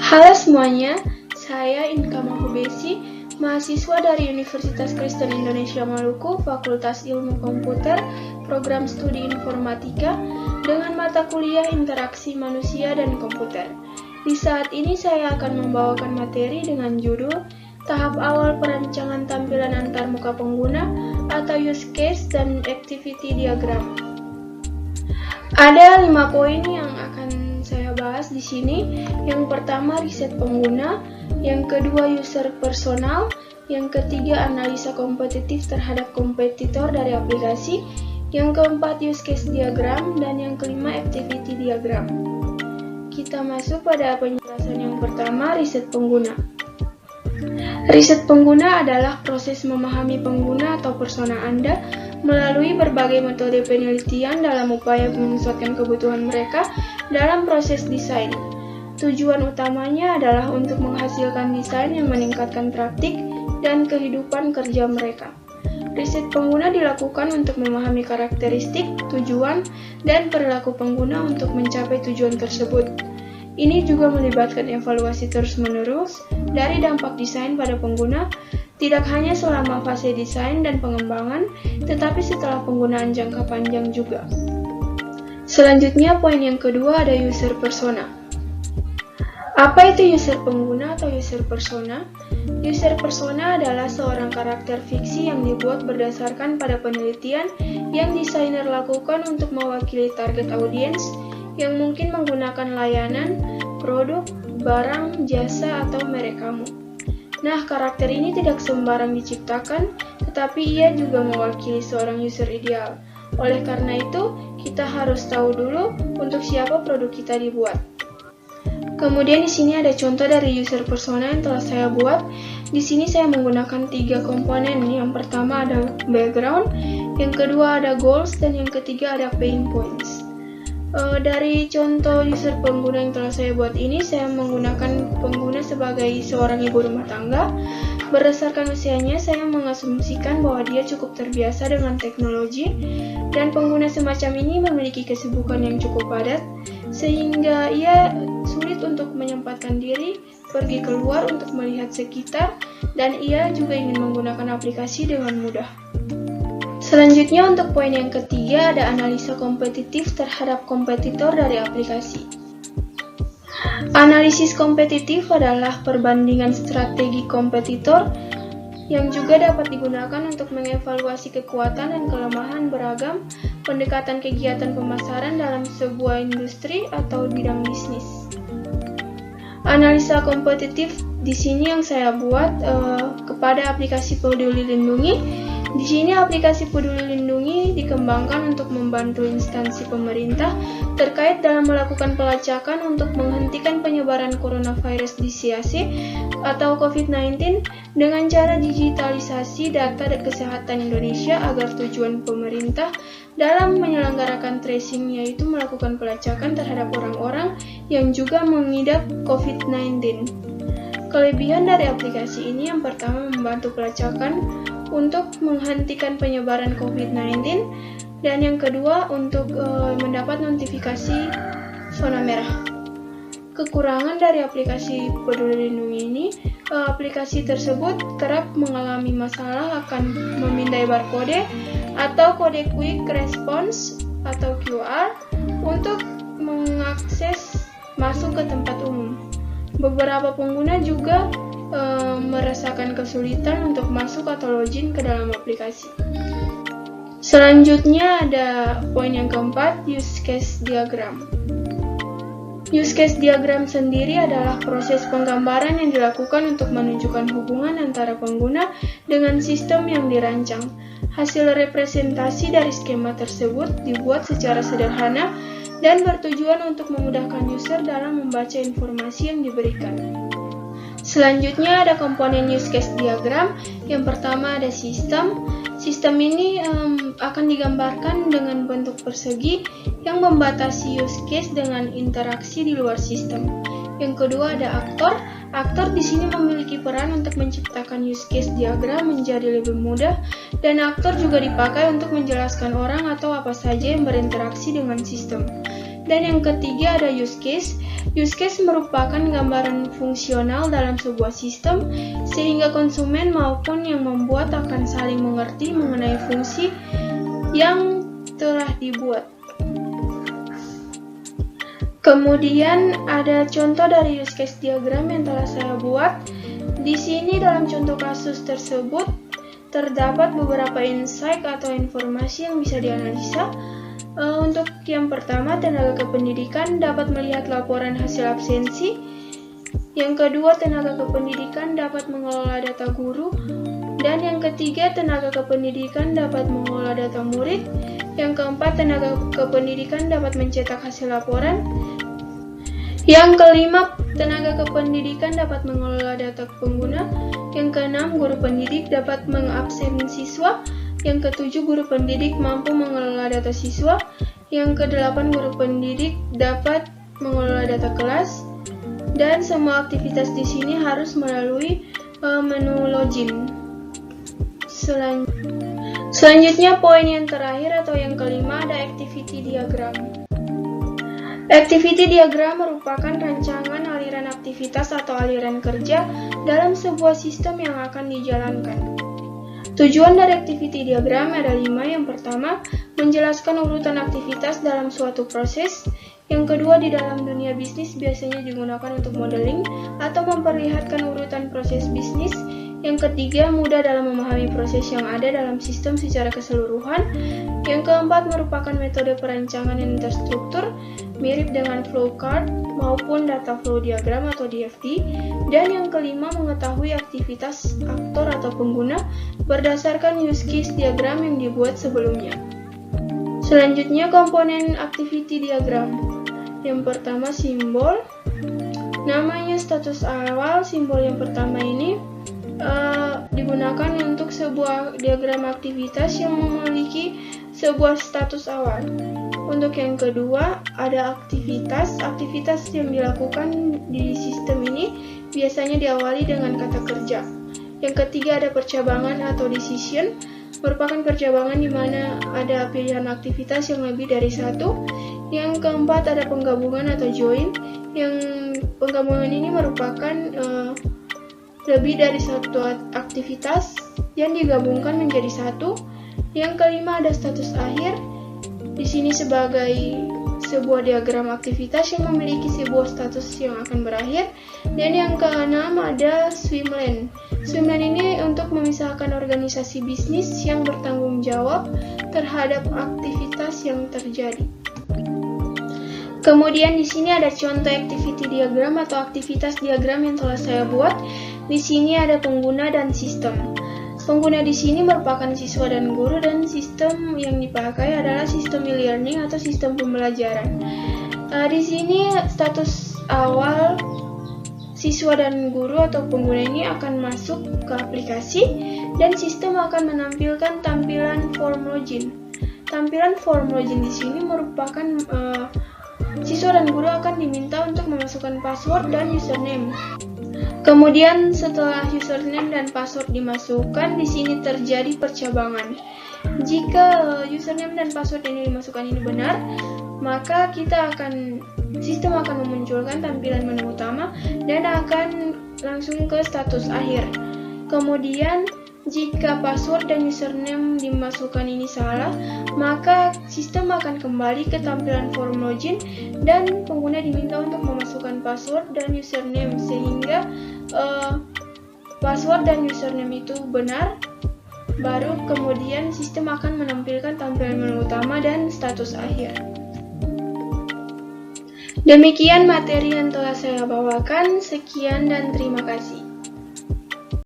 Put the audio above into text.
Halo semuanya, saya Inka Mahubesi, mahasiswa dari Universitas Kristen Indonesia Maluku, Fakultas Ilmu Komputer, Program Studi Informatika, dengan mata kuliah Interaksi Manusia dan Komputer. Di saat ini saya akan membawakan materi dengan judul Tahap Awal Perancangan Tampilan Antarmuka Pengguna atau Use Case dan Activity Diagram. Ada 5 poin yang akan saya bahas di sini. Yang pertama, riset pengguna. Yang kedua, user personal. Yang ketiga, analisa kompetitif terhadap kompetitor dari aplikasi. Yang keempat, use case diagram. Dan yang kelima, activity diagram. Kita masuk pada penjelasan yang pertama, riset pengguna. Riset pengguna adalah proses memahami pengguna atau persona Anda melalui berbagai metode penelitian dalam upaya menyesuaikan kebutuhan mereka dalam proses desain. Tujuan utamanya adalah untuk menghasilkan desain yang meningkatkan praktik dan kehidupan kerja mereka. Riset pengguna dilakukan untuk memahami karakteristik, tujuan, dan perilaku pengguna untuk mencapai tujuan tersebut. Ini juga melibatkan evaluasi terus-menerus dari dampak desain pada pengguna, tidak hanya selama fase desain dan pengembangan, tetapi setelah penggunaan jangka panjang juga. Selanjutnya, poin yang kedua ada user persona. Apa itu user pengguna atau user persona? User persona adalah seorang karakter fiksi yang dibuat berdasarkan pada penelitian yang desainer lakukan untuk mewakili target audiens yang mungkin menggunakan layanan, produk, barang, jasa, atau merek kamu. Nah, karakter ini tidak sembarang diciptakan, tetapi ia juga mewakili seorang user ideal. Oleh karena itu, kita harus tahu dulu untuk siapa produk kita dibuat. Kemudian di sini ada contoh dari user persona yang telah saya buat. Di sini saya menggunakan 3 komponen. Yang pertama ada background, yang kedua ada goals, dan yang ketiga ada pain points. Dari contoh user pengguna yang telah saya buat ini, saya menggunakan pengguna sebagai seorang ibu rumah tangga. Berdasarkan usianya, saya mengasumsikan bahwa dia cukup terbiasa dengan teknologi, dan pengguna semacam ini memiliki kesibukan yang cukup padat, sehingga ia sulit untuk menyempatkan diri pergi keluar untuk melihat sekitar, dan ia juga ingin menggunakan aplikasi dengan mudah. Selanjutnya untuk poin yang ketiga ada analisa kompetitif terhadap kompetitor dari aplikasi. Analisis kompetitif adalah perbandingan strategi kompetitor yang juga dapat digunakan untuk mengevaluasi kekuatan dan kelemahan beragam pendekatan kegiatan pemasaran dalam sebuah industri atau bidang bisnis. Analisa kompetitif di sini yang saya buat kepada aplikasi Peduli Lindungi. Di sini aplikasi Peduli Lindungi dikembangkan untuk membantu instansi pemerintah terkait dalam melakukan pelacakan untuk menghentikan penyebaran coronavirus disease atau COVID-19 dengan cara digitalisasi data kesehatan Indonesia agar tujuan pemerintah dalam menyelenggarakan tracing yaitu melakukan pelacakan terhadap orang-orang yang juga mengidap COVID-19. Kelebihan dari aplikasi ini yang pertama membantu pelacakan untuk menghentikan penyebaran COVID-19, dan yang kedua untuk mendapat notifikasi zona merah. Kekurangan dari aplikasi Peduli Lindungi ini, aplikasi tersebut kerap mengalami masalah akan memindai barcode atau kode quick response atau QR untuk mengakses masuk ke tempat umum. Beberapa pengguna juga merasakan kesulitan untuk masuk atau login ke dalam aplikasi. Selanjutnya ada poin yang keempat, use case diagram. Use case diagram sendiri adalah proses penggambaran yang dilakukan untuk menunjukkan hubungan antara pengguna dengan sistem yang dirancang. Hasil representasi dari skema tersebut dibuat secara sederhana dan bertujuan untuk memudahkan user dalam membaca informasi yang diberikan. Selanjutnya ada komponen use case diagram. Yang pertama ada sistem. Sistem ini akan digambarkan dengan bentuk persegi yang membatasi use case dengan interaksi di luar sistem. Yang kedua ada aktor. Aktor di sini memiliki peran untuk menciptakan use case diagram menjadi lebih mudah, dan aktor juga dipakai untuk menjelaskan orang atau apa saja yang berinteraksi dengan sistem. Dan yang ketiga ada use case. Use case merupakan gambaran fungsional dalam sebuah sistem sehingga konsumen maupun yang membuat akan saling mengerti mengenai fungsi yang telah dibuat. Kemudian ada contoh dari use case diagram yang telah saya buat. Di sini dalam contoh kasus tersebut terdapat beberapa insight atau informasi yang bisa dianalisa. Untuk yang pertama, tenaga kependidikan dapat melihat laporan hasil absensi. Yang kedua, tenaga kependidikan dapat mengelola data guru. Dan yang ketiga, tenaga kependidikan dapat mengelola data murid. Yang keempat, tenaga kependidikan dapat mencetak hasil laporan. Yang kelima, tenaga kependidikan dapat mengelola data pengguna. Yang keenam, guru pendidik dapat mengabsen siswa. Yang ketujuh, guru pendidik mampu mengelola data siswa. Yang kedelapan, guru pendidik dapat mengelola data kelas. Dan semua aktivitas di sini harus melalui menu login. Selanjutnya, poin yang terakhir atau yang kelima ada activity diagram. Activity diagram merupakan rancangan aliran aktivitas atau aliran kerja dalam sebuah sistem yang akan dijalankan. Tujuan dari activity diagram ada 5. Yang pertama, menjelaskan urutan aktivitas dalam suatu proses. Yang kedua, di dalam dunia bisnis biasanya digunakan untuk modeling atau memperlihatkan urutan proses bisnis. Yang ketiga, mudah dalam memahami proses yang ada dalam sistem secara keseluruhan. Yang keempat, merupakan metode perancangan yang terstruktur, mirip dengan flowchart maupun data flow diagram atau DFD. Dan yang kelima, mengetahui aktivitas aktor atau pengguna berdasarkan use case diagram yang dibuat sebelumnya. Selanjutnya, komponen activity diagram. Yang pertama, simbol. Namanya status awal. Simbol yang pertama ini digunakan untuk sebuah diagram aktivitas yang memiliki sebuah status awal. Untuk yang kedua, ada aktivitas. Aktivitas yang dilakukan di sistem ini biasanya diawali dengan kata kerja. Yang ketiga, ada percabangan atau decision. Merupakan percabangan di mana ada pilihan aktivitas yang lebih dari satu. Yang keempat, ada penggabungan atau join. Yang penggabungan ini merupakan lebih dari satu aktivitas yang digabungkan menjadi satu. Yang kelima, ada status akhir. Di sini sebagai sebuah diagram aktivitas yang memiliki sebuah status yang akan berakhir. Dan yang keenam, ada swimlane. Swimlane ini untuk memisahkan organisasi bisnis yang bertanggung jawab terhadap aktivitas yang terjadi. Kemudian di sini ada contoh activity diagram atau aktivitas diagram yang telah saya buat. Di sini ada pengguna dan sistem. Pengguna di sini merupakan siswa dan guru, dan sistem yang dipakai adalah sistem e-learning atau sistem pembelajaran. Di sini status awal siswa dan guru atau pengguna ini akan masuk ke aplikasi dan sistem akan menampilkan tampilan form login. Tampilan form login di sini merupakan siswa dan guru akan diminta untuk memasukkan password dan username. Kemudian setelah username dan password dimasukkan, di sini terjadi percabangan. Jika username dan password yang dimasukkan ini benar, maka sistem akan memunculkan tampilan menu utama dan akan langsung ke status akhir. Kemudian jika password dan username dimasukkan ini salah, maka sistem akan kembali ke tampilan form login dan pengguna diminta untuk memasukkan password dan username sehingga password dan username itu benar. Baru kemudian sistem akan menampilkan tampilan menu utama dan status akhir. Demikian materi yang telah saya bawakan. Sekian dan terima kasih.